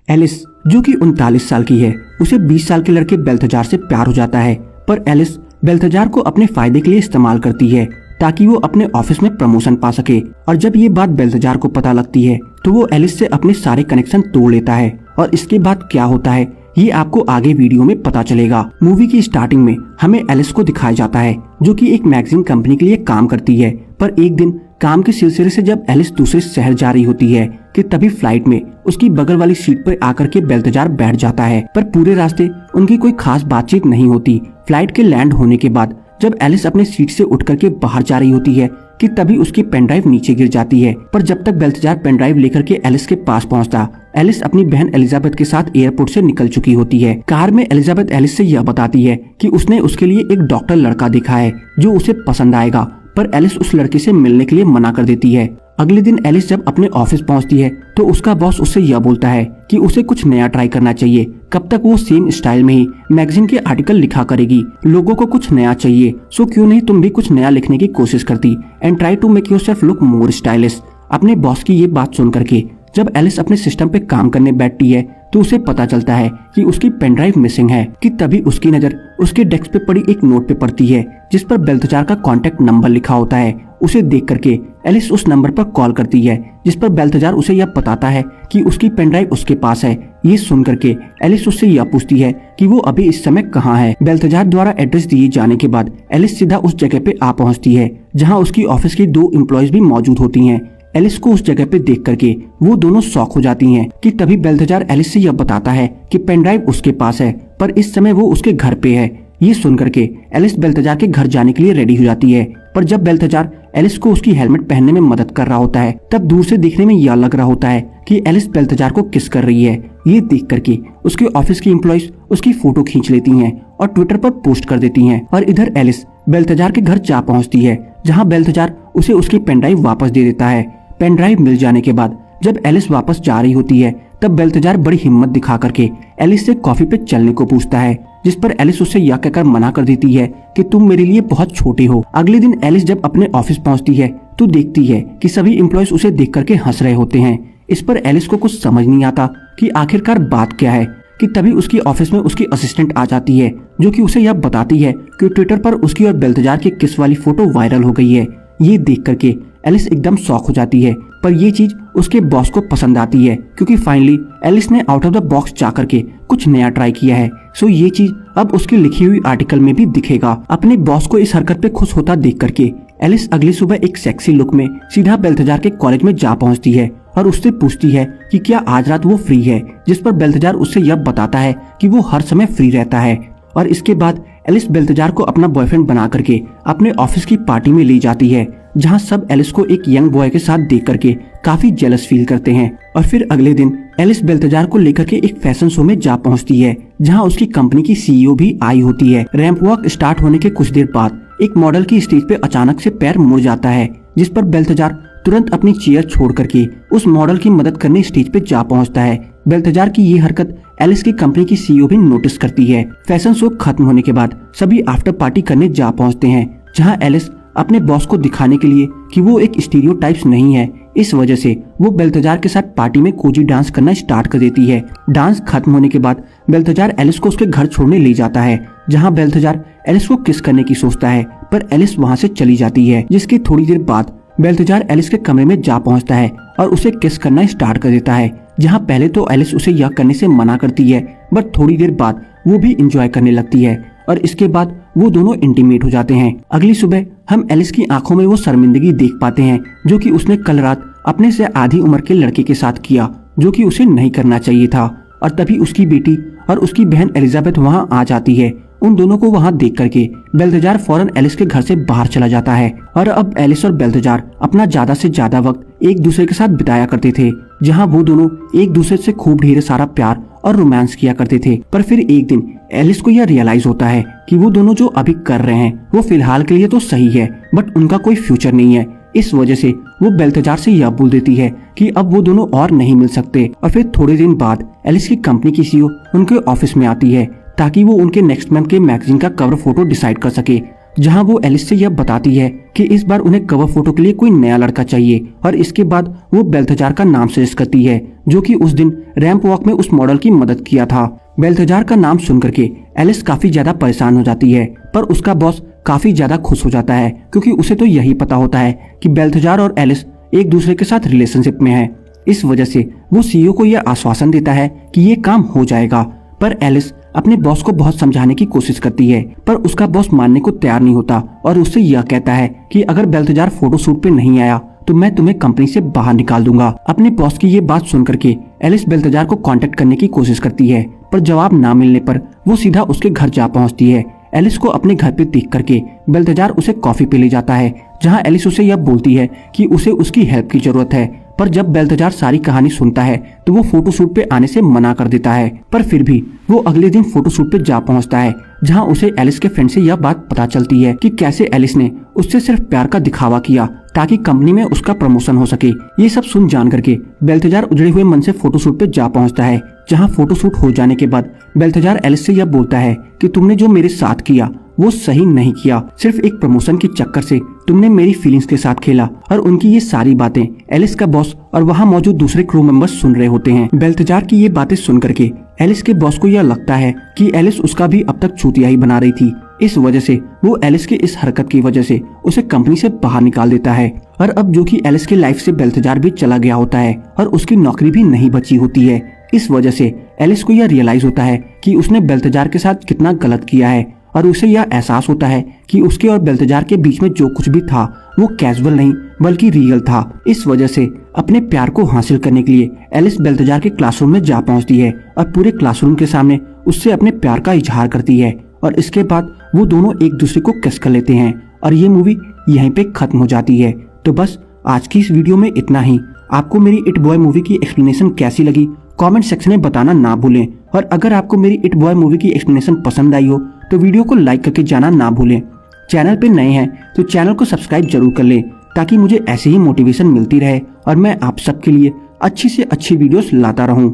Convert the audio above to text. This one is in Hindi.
एलिस जो कि 39 साल की है, उसे 20 साल के लड़के बेल्थजार से प्यार हो जाता है। पर एलिस बेल्थजार को अपने फायदे के लिए इस्तेमाल करती है ताकि वो अपने ऑफिस में प्रमोशन पा सके। और जब ये बात बेल्थजार को पता लगती है तो वो एलिस से अपने सारे कनेक्शन तोड़ लेता है। और इसके बाद क्या होता है ये आपको आगे वीडियो में पता चलेगा। मूवी की स्टार्टिंग में हमें एलिस को दिखाया जाता है जो कि एक मैगजीन कंपनी के लिए काम करती है। पर एक दिन काम के सिलसिले से जब एलिस दूसरे शहर जा रही होती है कि तभी फ्लाइट में उसकी बगल वाली सीट पर आकर के बेल्थजार बैठ जाता है। पर पूरे रास्ते उनकी कोई खास बातचीत नहीं होती। फ्लाइट के लैंड होने के बाद जब एलिस अपने सीट से उठ करके बाहर जा रही होती है कि तभी उसकी पेनड्राइव नीचे गिर जाती है। पर जब तक बेल्थजार पेनड्राइव लेकर के एलिस के पास पहुंचता, एलिस अपनी बहन एलिजाबेथ के साथ एयरपोर्ट से निकल चुकी होती है। कार में एलिजाबेथ एलिस से यह बताती है कि उसने उसके लिए एक डॉक्टर लड़का देखा है जो उसे पसंद आएगा। पर एलिस उस लड़के से मिलने के लिए मना कर देती है। अगले दिन एलिस जब अपने ऑफिस पहुंचती है तो उसका बॉस उससे यह बोलता है कि उसे कुछ नया ट्राई करना चाहिए। कब तक वो सेम स्टाइल में ही मैगजीन के आर्टिकल लिखा करेगी। लोगों को कुछ नया चाहिए, सो क्यों नहीं तुम भी कुछ नया लिखने की कोशिश करती and try to make yourself look more stylish. अपने बॉस की ये बात सुन करके जब एलिस अपने सिस्टम पे काम करने बैठती है तो उसे पता चलता है कि उसकी पेनड्राइव मिसिंग है। कि तभी उसकी नजर उसके डेस्क पे पड़ी एक नोट पे पड़ती है जिस पर बेल्थजार का कॉन्टेक्ट नंबर लिखा होता है। उसे देख करके एलिस उस नंबर पर कॉल करती है जिस पर बेल्थजार उसे यह बताता है कि उसकी पेनड्राइव उसके पास है। ये सुन करके एलिस उससे यह पूछती है कि वो अभी इस समय कहाँ है। बेल्थजार द्वारा एड्रेस दिए जाने के बाद एलिस सीधा उस जगह पे आ पहुँचती है जहाँ उसकी ऑफिस की 2 एम्प्लॉयज भी मौजूद होती हैं। एलिस को उस जगह पे देख करके वो दोनों शॉक हो जाती हैं। कि तभी बेल्थजार एलिस से यह बताता है कि पेनड्राइव उसके पास है पर इस समय वो उसके घर पे है। ये सुन करके एलिस बेल्थजार के घर जाने के लिए रेडी हो जाती है। पर जब बेल्थजार एलिस को उसकी हेलमेट पहनने में मदद कर रहा होता है तब दूर से देखने में यह लग रहा होता है कि एलिस बेल्थजार को किस कर रही है। ये देख करके उसके ऑफिस की एम्प्लॉइज उसकी फोटो खींच लेती हैं और ट्विटर पर पोस्ट कर देती हैं। और इधर एलिस बेल्थजार के घर जा पहुंचती है जहां बेल्थजार उसे उसकी पेनड्राइव वापस दे देता है। पेनड्राइव मिल जाने के बाद जब एलिस वापस जा रही होती है तब बेल्थजार बड़ी हिम्मत दिखा करके एलिस से कॉफी पे चलने को पूछता है जिस पर एलिस उससे यह कहकर मना कर देती है कि तुम मेरे लिए बहुत छोटे हो। अगले दिन एलिस जब अपने ऑफिस पहुंचती है तो देखती है कि सभी एम्प्लॉयज उसे देख करके हंस रहे होते हैं। इस पर एलिस को कुछ समझ नहीं आता कि आखिरकार बात क्या है। कि तभी उसकी ऑफिस में उसकी असिस्टेंट आ जाती है जो कि उसे यह बताती है कि ट्विटर पर उसकी और बेल्थजार की किस वाली फोटो वायरल हो गई है। ये देख करके एलिस एकदम शॉक हो जाती है। पर ये चीज उसके बॉस को पसंद आती है क्योंकि फाइनली एलिस ने आउट ऑफ द बॉक्स जा करके कुछ नया ट्राई किया है। सो ये चीज अब उसकी लिखी हुई आर्टिकल में भी दिखेगा। अपने बॉस को इस हरकत पे खुश होता देख करके एलिस अगली सुबह एक सेक्सी लुक में सीधा बेल्थजार के कॉलेज में जा पहुंचती है और उससे पूछती है कि क्या आज रात वो फ्री है। जिस पर बेल्थजार उससे यह बताता है कि वो हर समय फ्री रहता है। और इसके बाद एलिस बेल्थजार को अपना बॉयफ्रेंड बना करके अपने ऑफिस की पार्टी में ले जाती है जहां सब एलिस को एक यंग बॉय के साथ देख करके काफी जेलस फील करते हैं। और फिर अगले दिन एलिस बेल्थजार को लेकर के एक फैशन शो में जा पहुंचती है जहां उसकी कंपनी की सीईओ भी आई होती है। रैंप वॉक स्टार्ट होने के कुछ देर बाद एक मॉडल की स्टेज पे अचानक से पैर मुड़ जाता है जिस पर बेल्थजार तुरंत अपनी चेयर छोड़ करके उस मॉडल की मदद करने स्टेज पे जा पहुंचता है। बेल्थजार की ये हरकत एलिस की कंपनी की सीईओ भी नोटिस करती है। फैशन शो खत्म होने के बाद सभी आफ्टर पार्टी करने जा पहुंचते हैं जहां एलिस अपने बॉस को दिखाने के लिए कि वो एक स्टीरियोटाइप्स नहीं है, इस वजह से वो बेल्थजार के साथ पार्टी में कोजी डांस करना स्टार्ट कर देती है। डांस खत्म होने के बाद बेल्थजार एलिस को उसके घर छोड़ने ले जाता है जहां बेल्थजार एलिस को किस करने की सोचता है पर एलिस वहां से चली जाती है। जिसकी थोड़ी देर बाद बेल्थजार एलिस के कमरे में जा पहुंचता है और उसे किस करना स्टार्ट कर देता है जहां पहले तो एलिस उसे यह करने से मना करती है बट थोड़ी देर बाद वो भी इंजॉय करने लगती है और इसके बाद वो दोनों इंटीमेट हो जाते हैं। अगली सुबह हम एलिस की आंखों में वो शर्मिंदगी देख पाते हैं जो कि उसने कल रात अपने से आधी उम्र के लड़के के साथ किया जो कि उसे नहीं करना चाहिए था। और तभी उसकी बेटी और उसकी बहन एलिजाबेथ वहाँ आ जाती है। उन दोनों को वहाँ देख करके बेल्थजार फौरन एलिस के घर से बाहर चला जाता है और अब एलिस और बेल्थजार अपना ज्यादा से ज्यादा वक्त एक दूसरे के साथ बिताया करते थे जहाँ वो दोनों एक दूसरे से खूब ढेर सारा प्यार और रोमांस किया करते थे। पर फिर एक दिन एलिस को यह रियलाइज होता है कि वो दोनों जो अभी कर रहे हैं वो फिलहाल के लिए तो सही है बट उनका कोई फ्यूचर नहीं है। इस वजह से वो बेल्थजार से यह बोल देती है कि अब वो दोनों और नहीं मिल सकते। और फिर थोड़े दिन बाद एलिस की कंपनी की सीईओ उनके ऑफिस में आती है ताकि वो उनके नेक्स्ट मंथ के मैगजीन का कवर फोटो डिसाइड कर सके। जहां वो एलिस से यह बताती है कि इस बार उन्हें कवर फोटो के लिए कोई नया लड़का चाहिए और इसके बाद वो बेल्थजार का नाम सजेस्ट करती है जो कि उस दिन रैंप वॉक में उस मॉडल की मदद किया था। बेल्थजार का नाम सुन करके एलिस काफी ज्यादा परेशान हो जाती है, पर उसका बॉस काफी ज्यादा खुश हो जाता है क्योंकि उसे तो यही पता होता है कि बेल्थजार और एलिस एक दूसरे के साथ रिलेशनशिप में है। इस वजह से वो सीईओ को यह आश्वासन देता है कि ये काम हो जाएगा। पर एलिस अपने बॉस को बहुत समझाने की कोशिश करती है, पर उसका बॉस मानने को तैयार नहीं होता और उससे यह कहता है कि अगर बेल्थजार फोटो शूट पे नहीं आया तो मैं तुम्हें कंपनी से बाहर निकाल दूंगा। अपने बॉस की ये बात सुन करके एलिस बेल्थजार को कांटेक्ट करने की कोशिश करती है, पर जवाब ना मिलने पर वो सीधा उसके घर जा पहुंचती है। एलिस को अपने घर पे देख करके बेल्थजार उसे कॉफी पे ले जाता है, जहां एलिस उसे यह बोलती है कि उसे उसकी हेल्प की जरूरत है। पर जब बेल्थजार सारी कहानी सुनता है तो वो फोटोशूट पे आने से मना कर देता है, पर फिर भी वो अगले दिन फोटोशूट पे जा पहुंचता है, जहां उसे एलिस के फ्रेंड से यह बात पता चलती है कि कैसे एलिस ने उससे सिर्फ प्यार का दिखावा किया ताकि कंपनी में उसका प्रमोशन हो सके। ये सब सुन जान करके बेल्थजार उजड़े हुए मन से फोटोशूट पे जा पहुंचता है, जहां फोटोशूट हो जाने के बाद बेल्थजार एलिस से यह बोलता है कि तुमने जो मेरे साथ किया वो सही नहीं किया। सिर्फ एक प्रमोशन के चक्कर से तुमने मेरी फीलिंग्स के साथ खेला। और उनकी ये सारी बातें एलिस का बॉस और वहाँ मौजूद दूसरे क्रू मेंबर्स सुन रहे होते हैं। बेल्थजार की ये बातें सुन करके एलिस के बॉस को यह लगता है कि एलिस उसका भी अब तक चूतिया ही बना रही थी। इस वजह से वो एलिस के इस हरकत की वजह से उसे कंपनी से बाहर निकाल देता है। और अब जो कि एलिस की लाइफ से बेल्थजार भी चला गया होता है और उसकी नौकरी भी नहीं बची होती है। इस वजह से एलिस को यह रियलाइज होता है कि उसने बेल्थजार के साथ कितना गलत किया है और उसे यह एहसास होता है कि उसके और बेल्थजार के बीच में जो कुछ भी था वो कैजुअल नहीं बल्कि रियल था। इस वजह से अपने प्यार को हासिल करने के लिए एलिस बेल्थजार के क्लासरूम में जा पहुंचती है और पूरे क्लासरूम के सामने उससे अपने प्यार का इजहार करती है और इसके बाद वो दोनों एक दूसरे को किस कर लेते हैं और ये मूवी यहीं पे खत्म हो जाती है। तो बस आज की इस वीडियो में इतना ही। आपको मेरी इट बॉय मूवी की एक्सप्लेनेशन कैसी लगी कमेंट सेक्शन में बताना ना भूलें, और अगर आपको मेरी इट बॉय मूवी की एक्सप्लेनेशन पसंद आई हो तो वीडियो को लाइक करके जाना ना भूलें। चैनल पे नए हैं तो चैनल को सब्सक्राइब जरूर कर लें ताकि मुझे ऐसे ही मोटिवेशन मिलती रहे और मैं आप सबके लिए अच्छी से अच्छी वीडियोस लाता रहूं।